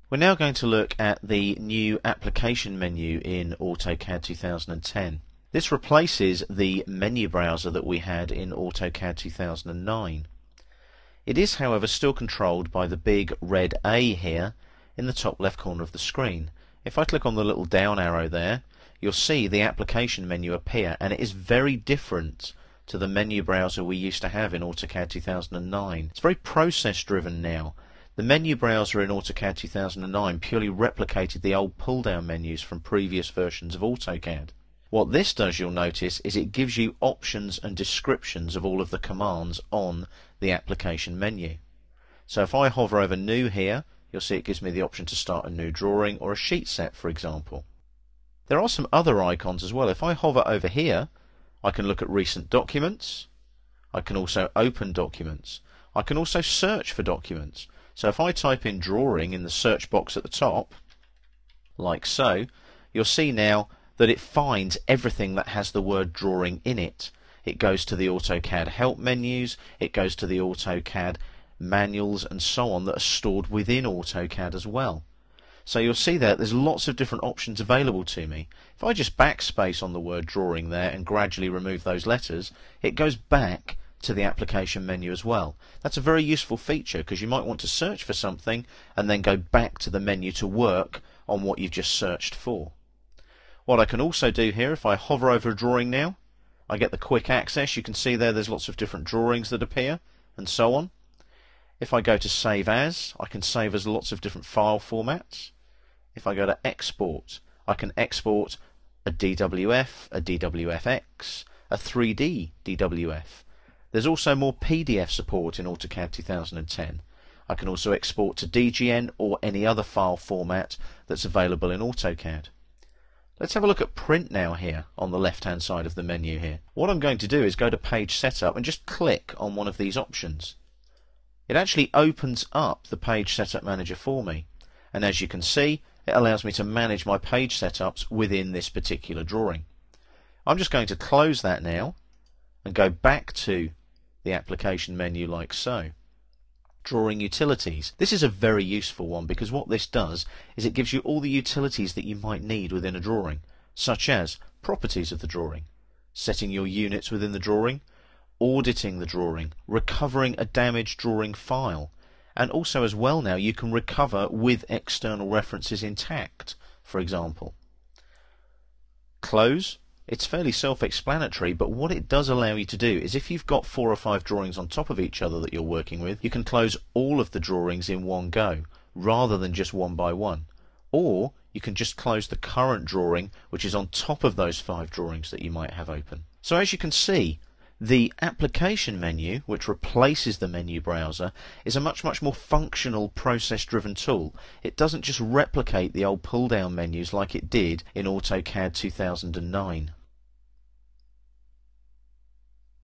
We're now going to look at the new application menu in AutoCAD 2010. This replaces the menu browser that we had in AutoCAD 2009. It is, however, still controlled by the big red A here in the top left corner of the screen. If I click on the little down arrow there, you'll see the application menu appear, and it is very different to the menu browser we used to have in AutoCAD 2009. It's very process driven now. The menu browser in AutoCAD 2009 purely replicated the old pull-down menus from previous versions of AutoCAD. What this does, you'll notice, is it gives you options and descriptions of all of the commands on the application menu. So if I hover over New here, you'll see it gives me the option to start a new drawing or a sheet set, for example. There are some other icons as well. If I hover over here, I can look at recent documents. I can also open documents. I can also search for documents. So if I type in drawing in the search box at the top, like so, you'll see now that it finds everything that has the word drawing in it. It goes to the AutoCAD help menus, it goes to the AutoCAD manuals and so on that are stored within AutoCAD as well. So you'll see there's lots of different options available to me. If I just backspace on the word drawing there and gradually remove those letters, it goes back to the application menu as well. That's a very useful feature because you might want to search for something and then go back to the menu to work on what you've just searched for. What I can also do here, if I hover over a drawing now, I get the quick access. You can see there's lots of different drawings that appear and so on. If I go to Save As, I can save as lots of different file formats. If I go to Export, I can export a DWF, a DWFX, a 3D DWF. There's also more PDF support in AutoCAD 2010. I can also export to DGN or any other file format that's available in AutoCAD. Let's have a look at Print now here on the left hand side of the menu here. What I'm going to do is go to Page Setup and just click on one of these options. It actually opens up the Page Setup Manager for me, and as you can see, it allows me to manage my page setups within this particular drawing. I'm just going to close that now and go back to the application menu like so. Drawing utilities. This is a very useful one because what this does is it gives you all the utilities that you might need within a drawing, such as properties of the drawing, setting your units within the drawing, auditing the drawing, recovering a damaged drawing file, and also as well now you can recover with external references intact, for example. Close. It's fairly self-explanatory, but what it does allow you to do is if you've got 4 or 5 drawings on top of each other that you're working with, you can close all of the drawings in one go, rather than just one by one. Or you can just close the current drawing, which is on top of those 5 drawings that you might have open. So as you can see, the application menu, which replaces the menu browser, is a much more functional, process-driven tool. It doesn't just replicate the old pull-down menus like it did in AutoCAD 2009.